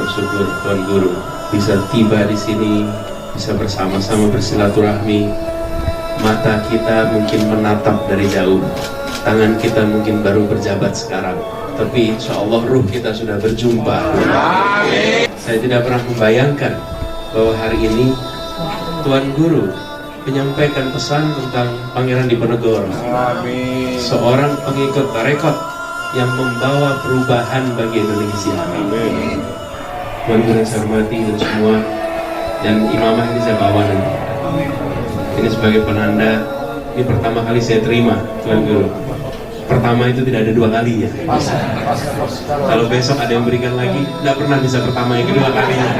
bersyukur Tuan Guru bisa tiba di sini, bisa bersama-sama bersilaturahmi. Mata kita mungkin menatap dari jauh, tangan kita mungkin baru berjabat sekarang, tapi insya Allah ruh kita sudah berjumpa. Amin. Saya tidak pernah membayangkan bahwa hari ini Tuan Guru menyampaikan pesan tentang Pangeran Diponegoro. Amin. Seorang pengikut tarekat yang membawa perubahan bagi Indonesia. Amin. Tuan Guru yang saya hormati dan semua, dan imamah ini saya bawa nanti. Ini sebagai penanda, ini pertama kali saya terima Tuan Guru. Pertama itu tidak ada dua kali ya. Kalau besok ada yang berikan lagi, tidak pernah bisa pertama yang kedua kalinya.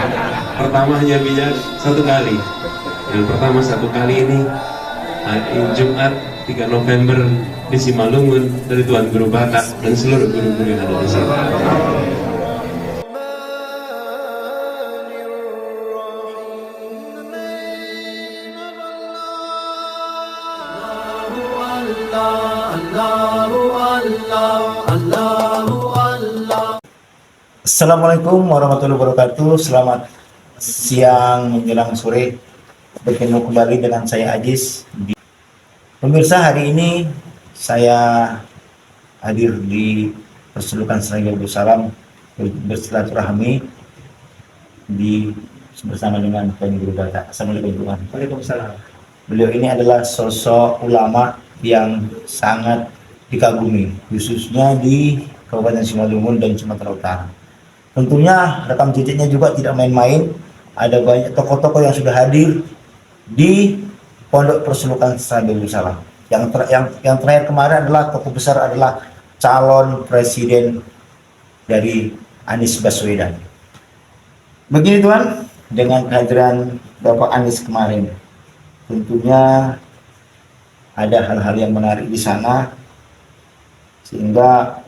Pertama hanya bisa satu kali. Yang pertama satu kali ini hari Jumat 3 November di Simalungun dari Tuan Guru Batak dan seluruh guru-guru yang ada di sini. Assalamualaikum warahmatullahi wabarakatuh. Selamat siang menjelang sore. Bertemu kembali dengan saya Ajis. Pemirsa, hari ini saya hadir di Persulutan Serangga Darussalam bersilaturahmi bersama dengan Tuan Guru Batak. Assalamualaikum Tuan. Waalaikumsalam. Beliau ini adalah sosok ulama yang sangat dikagumi, khususnya di Kabupaten Simalungun dan Sumatera Utara. Tentunya rekam jejaknya juga tidak main-main. Ada banyak tokoh-tokoh yang sudah hadir di Pondok Persulutan Serangga Darussalam. Yang terakhir kemarin adalah tokoh besar adalah calon presiden dari Anies Baswedan. Begini Tuan, dengan kehadiran Bapak Anies kemarin, tentunya ada hal-hal yang menarik di sana, sehingga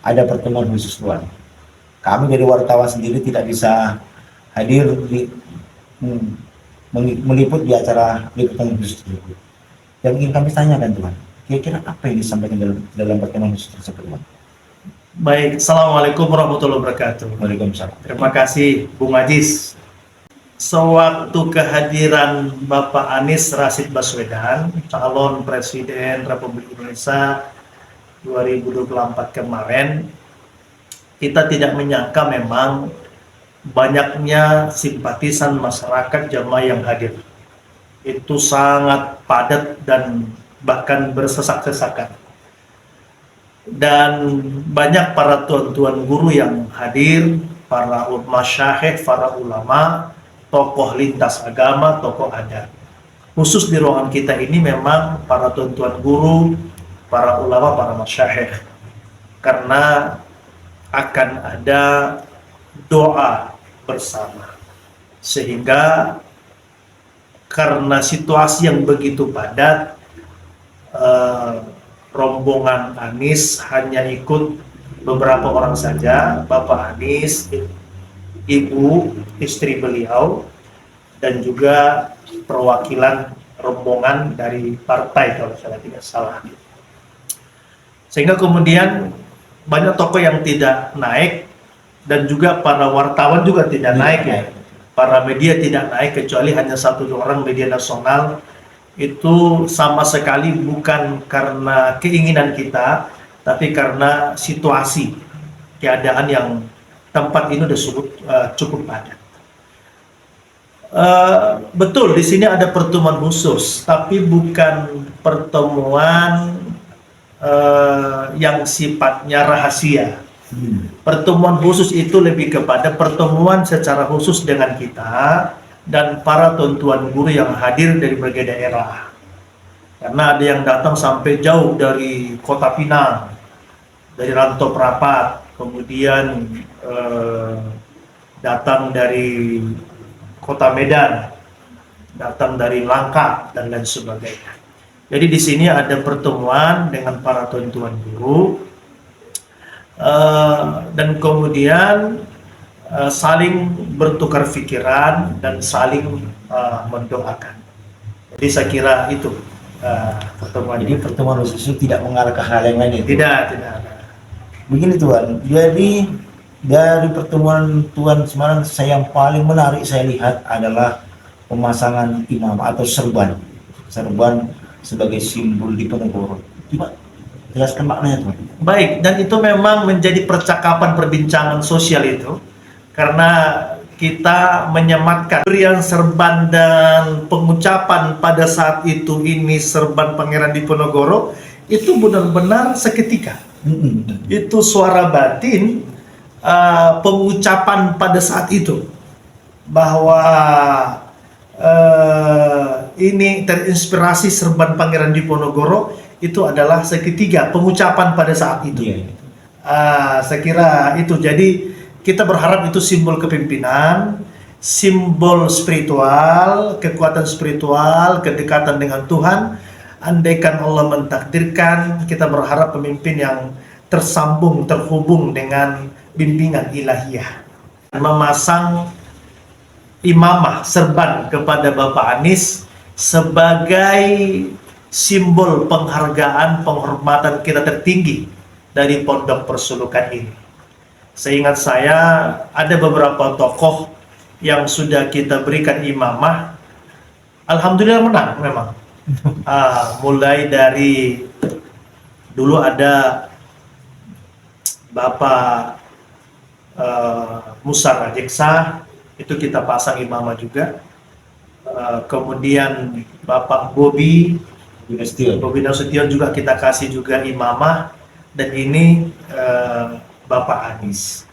ada pertemuan khusus Tuan. Kami dari wartawan sendiri tidak bisa hadir meliput di acara liputan khusus tersebut. Yang ingin kami tanyakan Tuan, kira-kira apa yang disampaikan dalam pertemuan khusus tersebut Tuan? Baik, Assalamualaikum warahmatullahi wabarakatuh. Waalaikumsalam. Terima kasih Bung Ajis. Sewaktu kehadiran Bapak Anies Rashid Baswedan, calon Presiden Republik Indonesia 2024 kemarin, kita tidak menyangka memang banyaknya simpatisan masyarakat jamaah yang hadir. Itu sangat padat dan bahkan bersesak-sesakan. Dan banyak para tuan-tuan guru yang hadir, para masyayikh, para ulama, tokoh lintas agama, tokoh adat. Khusus di ruangan kita ini memang para tuan-tuan guru, para ulama, para masyayikh. Karena akan ada doa bersama. Sehingga karena situasi yang begitu padat, rombongan Anies hanya ikut beberapa orang saja, Bapak Anies, Ibu, istri beliau, dan juga perwakilan rombongan dari partai kalau saya tidak salah. Sehingga kemudian banyak tokoh yang tidak naik, dan juga para wartawan juga tidak naik ya. Para media tidak naik, kecuali hanya 1-2 orang media nasional. Itu sama sekali bukan karena keinginan kita, tapi karena situasi, keadaan yang tempat ini sudah cukup padat. Betul, di sini ada pertemuan khusus, tapi bukan pertemuan yang sifatnya rahasia. Pertemuan khusus itu lebih kepada pertemuan secara khusus dengan kita dan para tuan-tuan guru yang hadir dari berbagai daerah. Karena ada yang datang sampai jauh dari Kota Pinang, dari Rantau Prapat, kemudian datang dari Kota Medan, datang dari Langkat, dan lain sebagainya. Jadi di sini ada pertemuan dengan para tuan-tuan guru, dan kemudian saling bertukar pikiran dan saling mendoakan. Jadi saya kira itu pertemuan. Jadi pertemuan khusus itu tidak mengarah ke hal yang lain. Tidak ada. Begini Tuan, jadi Dari pertemuan Tuan Semarang, yang paling menarik saya lihat adalah pemasangan imam atau serban. Serban sebagai simbol Diponegoro. Coba jelaskan maknanya, Tuan. Baik, dan itu memang menjadi percakapan perbincangan sosial itu, karena kita menyematkan berian serban dan pengucapan pada saat itu ini serban Pangeran Diponegoro itu benar-benar seketika. Itu suara batin pengucapan pada saat itu bahwa ini terinspirasi serban Pangeran Diponegoro itu adalah seketika pengucapan pada saat itu. Saya kira itu, jadi kita berharap itu simbol kepemimpinan, simbol spiritual, kekuatan spiritual, kedekatan dengan Tuhan. Andaikan Allah mentakdirkan, kita berharap pemimpin yang tersambung, terhubung dengan bimbingan ilahiyah. Memasang imamah serban kepada Bapak Anies sebagai simbol penghargaan, penghormatan kita tertinggi dari Pondok Persulukan ini. Seingat saya ada beberapa tokoh yang sudah kita berikan imamah, alhamdulillah menang memang. Mulai dari dulu ada Bapak Musa Rajeksa, itu kita pasang imamah juga. Kemudian Bapak Bobi Nasution juga kita kasih juga imamah, dan ini Bapak Anies.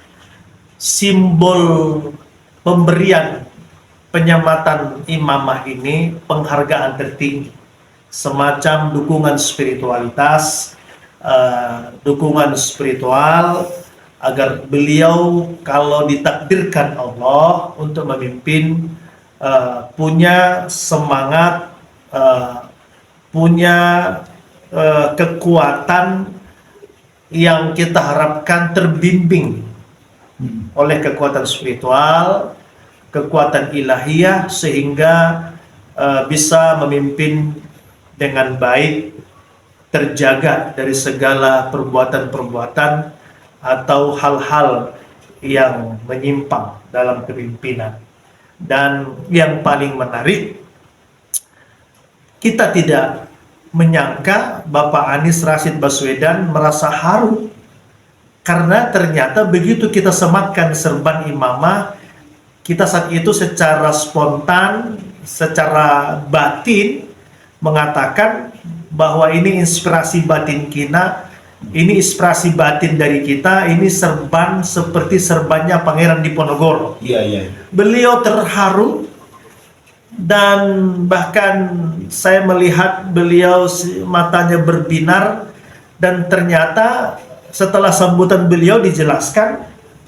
Simbol pemberian penyematan imamah ini penghargaan tertinggi, semacam dukungan spiritualitas, dukungan spiritual agar beliau kalau ditakdirkan Allah untuk memimpin punya semangat, punya kekuatan yang kita harapkan terbimbing oleh kekuatan spiritual, kekuatan ilahiyah, sehingga bisa memimpin dengan baik, terjaga dari segala perbuatan-perbuatan atau hal-hal yang menyimpang dalam kepemimpinan. Dan yang paling menarik, kita tidak menyangka Bapak Anies Rashid Baswedan merasa haru karena ternyata begitu kita sematkan serban imamah, kita saat itu secara spontan, secara batin mengatakan bahwa ini inspirasi batin kita, ini inspirasi batin dari kita, ini serban seperti serbannya Pangeran Diponegoro. Beliau terharu, dan bahkan saya melihat beliau matanya berbinar, dan ternyata setelah sambutan beliau dijelaskan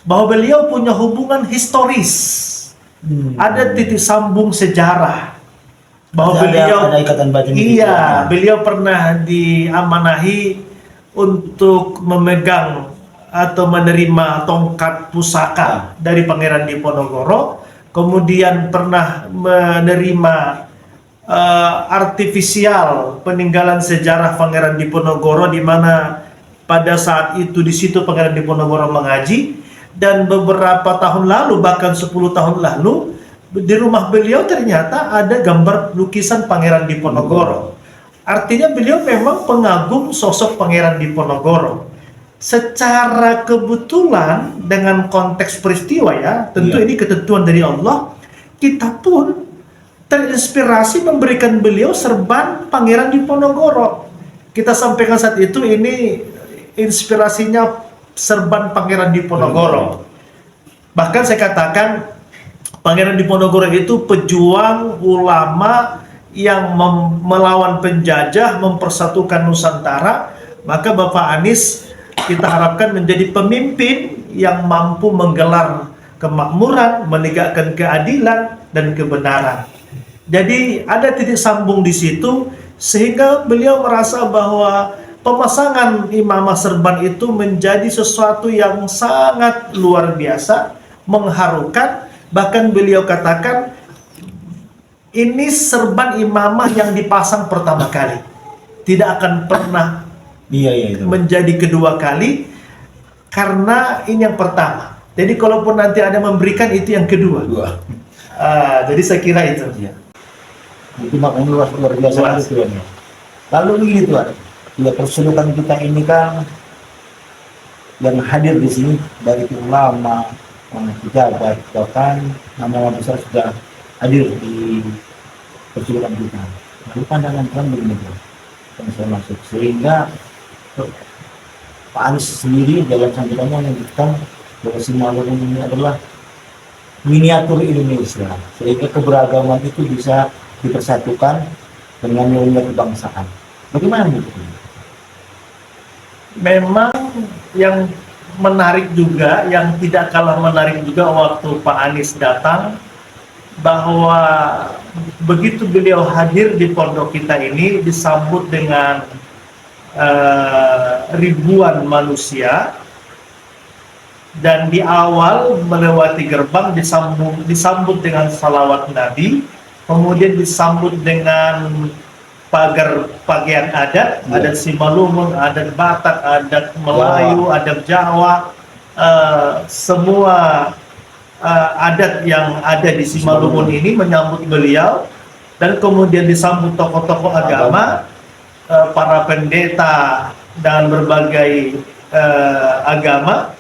bahwa beliau punya hubungan historis, ada titik sambung sejarah, bahwa beliau ada ikatan batin. Beliau pernah diamanahi untuk memegang atau menerima tongkat pusaka dari Pangeran Diponegoro, kemudian pernah menerima artifisial peninggalan sejarah Pangeran Diponegoro, di mana pada saat itu di situ Pangeran Diponegoro mengaji, dan beberapa tahun lalu, bahkan 10 tahun lalu, di rumah beliau ternyata ada gambar lukisan Pangeran Diponegoro. Artinya beliau memang pengagum sosok Pangeran Diponegoro. Secara kebetulan dengan konteks peristiwa, ya tentu ini ketentuan dari Allah, kita pun terinspirasi memberikan beliau serban Pangeran Diponegoro. Kita sampaikan saat itu ini inspirasinya serban Pangeran Diponegoro. Bahkan saya katakan Pangeran Diponegoro itu pejuang ulama yang melawan penjajah, mempersatukan Nusantara. Maka Bapak Anies kita harapkan menjadi pemimpin yang mampu menggelar kemakmuran, menegakkan keadilan dan kebenaran. Jadi ada titik sambung di situ, sehingga beliau merasa bahwa pemasangan imamah serban itu menjadi sesuatu yang sangat luar biasa, mengharukan. Bahkan beliau katakan ini serban imamah yang dipasang pertama kali, tidak akan pernah itu menjadi kedua kali, karena ini yang pertama. Jadi kalaupun nanti ada memberikan, itu yang kedua. Dua. Jadi saya kira itu. Iya. Itu makanya luar biasa Luas. itu ya. Lalu begini Tuhan, ya persulukan kita ini kan yang hadir di sini dari ulama, pejabat, bahkan nama-nama besar sudah hadir di persulukan kita. Lalu pandangan Tuhan begini Tuhan, yang saya maksud, sehingga Pak Anies sendiri dalam sambutannya menyebutkan bahwa Simalungun ini adalah miniatur Indonesia, sehingga keberagaman itu bisa dipersatukan dengan nilai kebangsaan. Bagaimana Bu? Memang yang menarik juga, yang tidak kalah menarik juga waktu Pak Anies datang, bahwa begitu beliau hadir di pondok kita ini disambut dengan ribuan manusia, dan di awal melewati gerbang disambut dengan salawat Nabi, kemudian disambut dengan pagar pakaian adat, adat Simalungun, adat Batak, adat Melayu, adat Jawa, semua adat yang ada di Simalungun ini menyambut beliau, dan kemudian disambut tokoh-tokoh agama, para pendeta dan berbagai agama,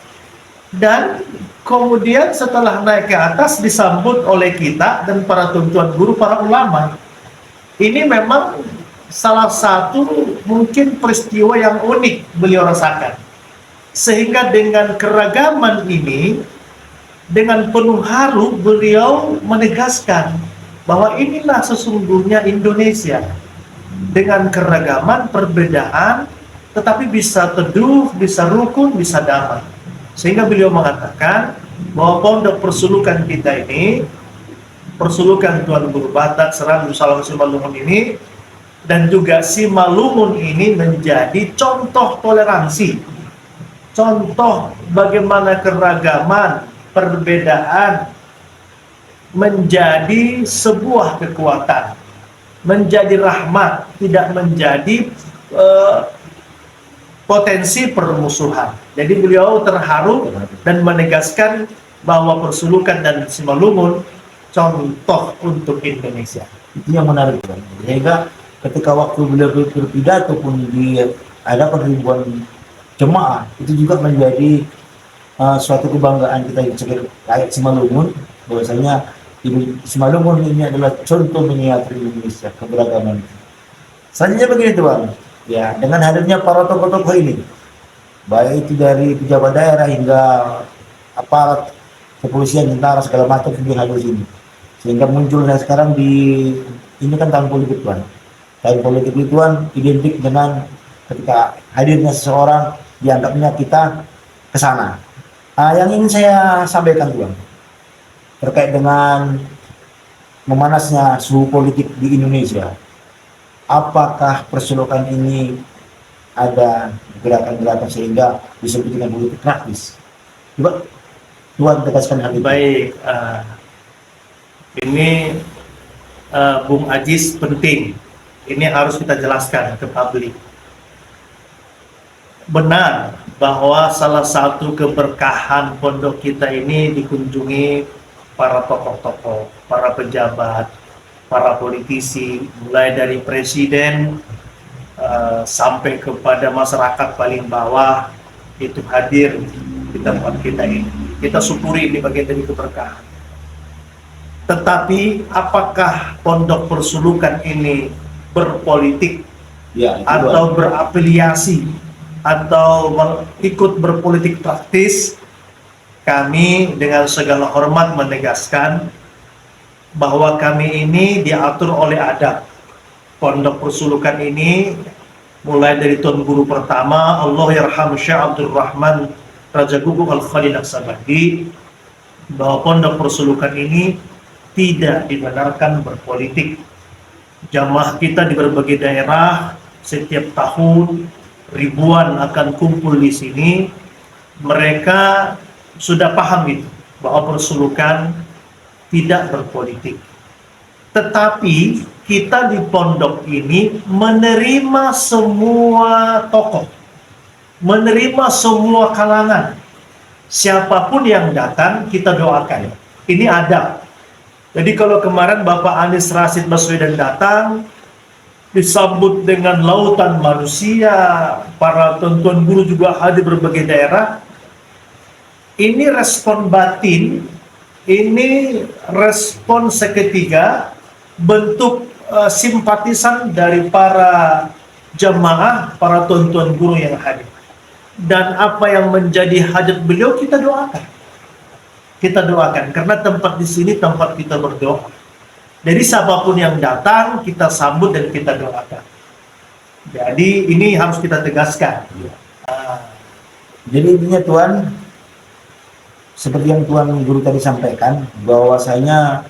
dan kemudian setelah naik ke atas disambut oleh kita dan para tuan guru, para ulama. Ini memang salah satu mungkin peristiwa yang unik beliau rasakan, sehingga dengan keragaman ini, dengan penuh haru beliau menegaskan bahwa inilah sesungguhnya Indonesia, dengan keragaman perbedaan tetapi bisa teduh, bisa rukun, bisa damai. Sehingga beliau mengatakan bahwa pondok persulukan kita ini, persulukan Tuan Guru Batak Seram Salam Simalungun ini, dan juga Simalungun ini menjadi contoh toleransi, contoh bagaimana keragaman, perbedaan menjadi sebuah kekuatan, menjadi rahmat, tidak menjadi potensi permusuhan. Jadi beliau terharu dan menegaskan bahwa persulukan dan Simalungun contoh untuk Indonesia. Itu yang menarik Tuhan. Sehingga ketika waktu beliau berpidato pun di hadapan ribuan jemaah, itu juga menjadi suatu kebanggaan kita sebagai rakyat Simalungun, bahwasanya Simalungun ini adalah contoh miniatur Indonesia, keberagaman. Selanjutnya begini Tuhan, ya, dengan hadirnya para tokoh-tokoh ini, baik itu dari pejabat daerah hingga aparat kepolisian, tentara, segala macam yang hadir di sini, sehingga munculnya sekarang ini kan tahun politik Tuhan. Tahun politik itu Tuhan identik dengan ketika hadirnya seseorang, dianggapnya kita ke sana. Yang ingin saya sampaikan Tuhan, terkait dengan memanasnya suhu politik di Indonesia, apakah persulukan ini ada gerakan-gerakan sehingga disebut dengan politik praktis? Coba Tuhan tegaskan hal itu. Baik, ini Bung Ajis penting. Ini harus kita jelaskan ke publik. Benar bahwa salah satu keberkahan pondok kita ini dikunjungi para tokoh-tokoh, para pejabat, para politisi, mulai dari presiden sampai kepada masyarakat paling bawah, itu hadir di tempat kita ini. Kita syukuri ini bagian dari keberkahan. Tetapi apakah pondok persulukan ini berpolitik, Ya, atau berafiliasi, atau ikut berpolitik praktis? Kami dengan segala hormat menegaskan bahwa kami ini diatur oleh adab. Pondok persulukan ini mulai dari Tuan Guru pertama, Allahyarham Syekh Abdul Rahman Raja Guguk Al-Khalil Aksabadi, bahwa pondok persulukan ini tidak dibenarkan berpolitik. Jamaah kita di berbagai daerah setiap tahun ribuan akan kumpul di sini. Mereka sudah paham itu, bahwa persulukan tidak berpolitik. Tetapi kita di pondok ini menerima semua tokoh, menerima semua kalangan, siapapun yang datang kita doakan. Ini adab. Jadi kalau kemarin Bapak Anies Rashid Baswedan datang, disambut dengan lautan manusia, para tuan-tuan guru juga hadir berbagai daerah. Ini respon batin, ini respon seketika, bentuk simpatisan dari para jemaah, para tuan-tuan guru yang hadir. Dan apa yang menjadi hajat beliau kita doakan. Kita doakan, karena tempat di sini tempat kita berdoa. Jadi siapapun yang datang, kita sambut dan kita doakan. Jadi ini harus kita tegaskan. Jadi intinya Tuan, seperti yang Tuan Guru tadi sampaikan, bahwasanya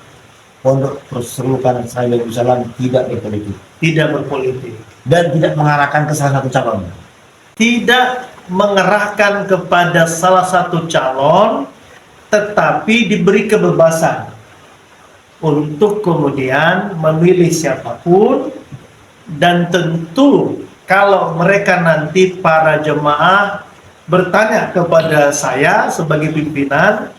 Pondok Persulukan Sahabat Darussalam tidak berpolitik. Tidak berpolitik. Dan tidak mengarahkan ke salah satu calon. Tidak mengerahkan kepada salah satu calon, tetapi diberi kebebasan untuk kemudian memilih siapapun. Dan tentu kalau mereka nanti para jemaah bertanya kepada saya sebagai pimpinan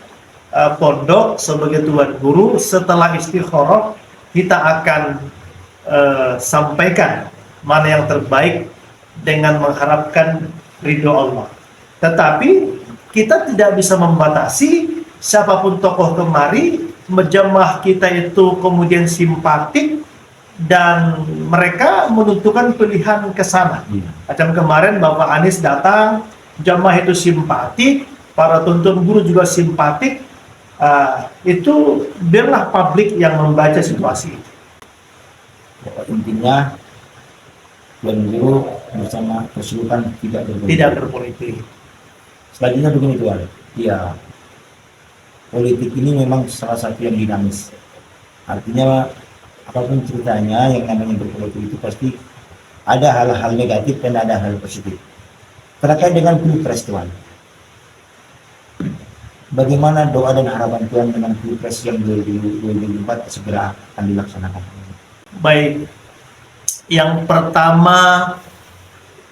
pondok, sebagai tuan guru, setelah istikharah kita akan sampaikan mana yang terbaik dengan mengharapkan ridho Allah. Tetapi kita tidak bisa membatasi siapapun tokoh kemari, jemaah kita itu kemudian simpatik dan mereka menentukan pilihan ke sana. Macam kemarin Bapak Anies datang, jemaah itu simpatik, para tuntun guru juga simpatik. Itu biarlah publik yang membaca situasi itu. Intinya Tuan Guru bersama Persulukan tidak berpolitik. Tidak berpolitik. Selanjutnya begini Tuan, ya politik ini memang salah satu yang dinamis. Artinya apapun ceritanya yang namanya berpolitik itu pasti ada hal-hal negatif dan ada hal positif. Terkait dengan Pilpres Tuan, bagaimana doa dan harapan Tuan dengan Pilpres yang 2024 segera akan dilaksanakan? Baik, yang pertama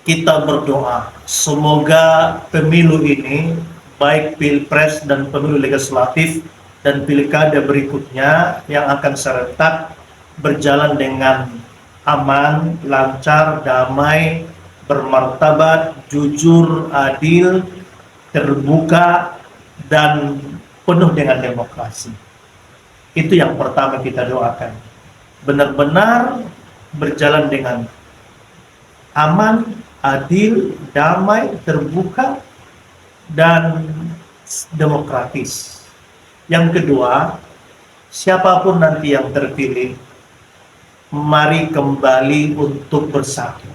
kita berdoa semoga pemilu ini, baik Pilpres dan pemilu legislatif dan pilkada berikutnya yang akan serentak, berjalan dengan aman, lancar, damai, bermartabat, jujur, adil, terbuka, dan penuh dengan demokrasi. Itu yang pertama kita doakan. Benar-benar berjalan dengan aman, adil, damai, terbuka, dan demokratis. Yang kedua, siapapun nanti yang terpilih, mari kembali untuk bersatu.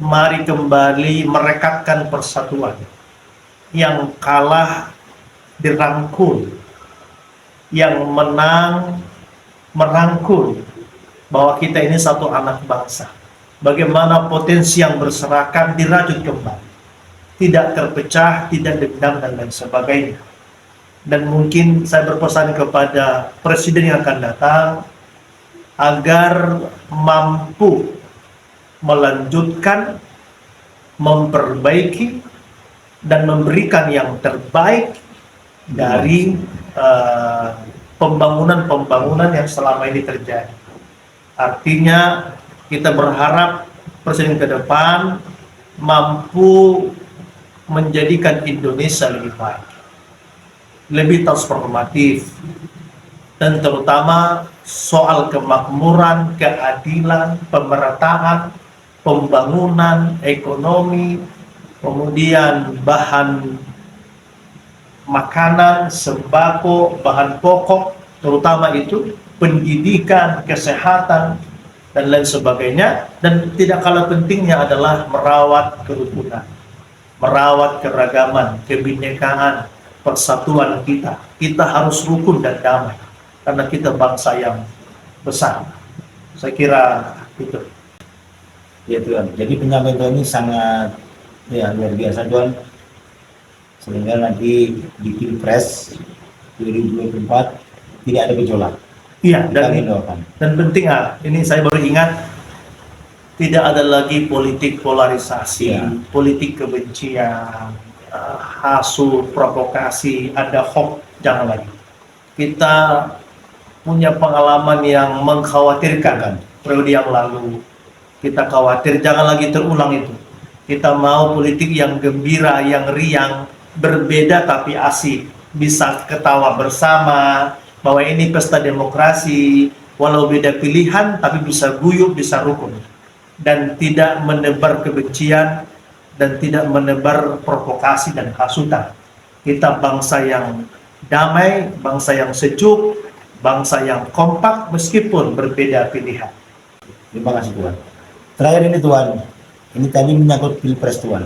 Mari kembali merekatkan persatuan. Yang kalah dirangkul, yang menang merangkul, bahwa kita ini satu anak bangsa. Bagaimana potensi yang berserakan dirajut kembali, tidak terpecah, tidak dendam, dan lain sebagainya. Dan mungkin saya berpesan kepada presiden yang akan datang agar mampu melanjutkan, memperbaiki, dan memberikan yang terbaik dari pembangunan-pembangunan yang selama ini terjadi. Artinya kita berharap presiden ke depan mampu menjadikan Indonesia lebih baik, lebih transformatif, dan terutama soal kemakmuran, keadilan, pemerataan, pembangunan, ekonomi, kemudian bahan makanan, sembako, bahan pokok, terutama itu pendidikan, kesehatan, dan lain sebagainya. Dan tidak kalah pentingnya adalah merawat kerukunan, merawat keragaman, kebinekaan, persatuan kita. Kita harus rukun dan damai karena kita bangsa yang besar. Saya kira itu. Ya Tuan, jadi penyampaian ini sangat luar biasa Tuan, sehingga nanti di Pilpres 2024 tidak ada gejolak. Iya, dan penting ini saya baru ingat, tidak ada lagi politik polarisasi, politik kebencian, hasut, provokasi, ada hoax, jangan lagi. Kita punya pengalaman yang mengkhawatirkan periode yang lalu. Kita khawatir jangan lagi terulang itu. Kita mau politik yang gembira, yang riang, berbeda tapi asik, bisa ketawa bersama, bahwa ini pesta demokrasi, walau beda pilihan tapi bisa guyup, bisa rukun, dan tidak menebar kebencian dan tidak menebar provokasi dan hasutan. Kita bangsa yang damai, bangsa yang sejuk, bangsa yang kompak meskipun berbeda pilihan. Terima kasih Tuan. Terakhir ini Tuan, ini tadi menyangkut pilpres Tuan.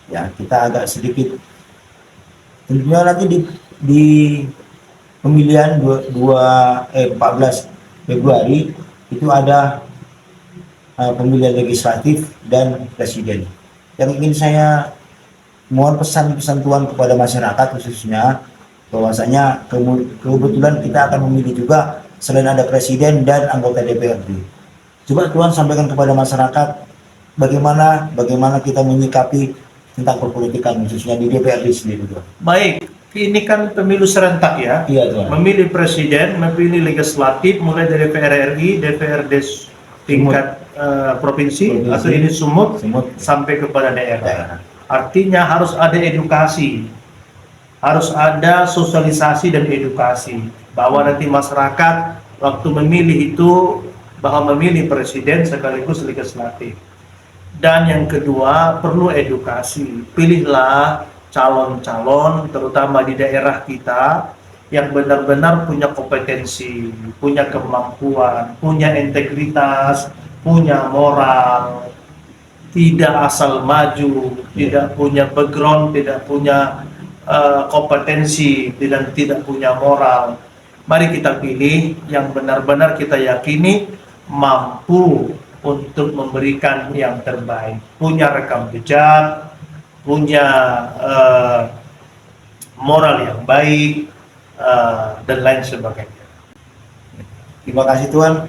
Ya, kita agak sedikit tentunya nanti di pemilihan 14 Februari itu ada pemilihan legislatif dan presiden. Yang ingin saya mohon pesan-pesan Tuan kepada masyarakat khususnya, bahwasanya kebetulan kita akan memilih juga selain ada presiden dan anggota DPRD. Coba Tuan sampaikan kepada masyarakat bagaimana kita menyikapi tentang perpolitikan khususnya di DPRD sendiri Tuan. Baik, ini kan pemilu serentak ya. Iya Tuan. Memilih presiden, memilih legislatif, mulai dari DPR RI, DPRD tingkat provinsi, atau ini sumut, sampai kepada daerah. Artinya harus ada edukasi, harus ada sosialisasi dan edukasi, bahwa nanti masyarakat waktu memilih itu bahwa memilih presiden sekaligus legislatif. Dan yang kedua, perlu edukasi. Pilihlah calon-calon terutama di daerah kita yang benar-benar punya kompetensi, punya kemampuan, punya integritas, punya moral, tidak asal maju, tidak punya background, tidak punya kompetensi, dan tidak punya moral. Mari kita pilih yang benar-benar kita yakini mampu untuk memberikan yang terbaik, punya rekam jejak, punya moral yang baik, dan lain sebagainya. Terima kasih Tuan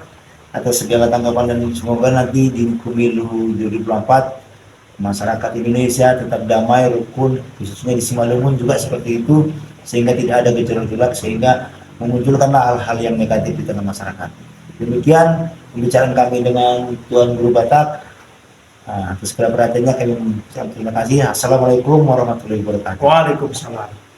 atas segala tanggapan, dan semoga nanti di pemilu 2024 masyarakat Indonesia tetap damai, rukun, khususnya di Simalungun juga seperti itu, sehingga tidak ada gejolak-gejolak sehingga memunculkanlah hal-hal yang negatif di tengah masyarakat. Demikian pembicaraan kami dengan Tuan Guru Batak. Atas segala perhatiannya kami mengucapkan terima kasih. Assalamualaikum warahmatullahi wabarakatuh. Waalaikumsalam.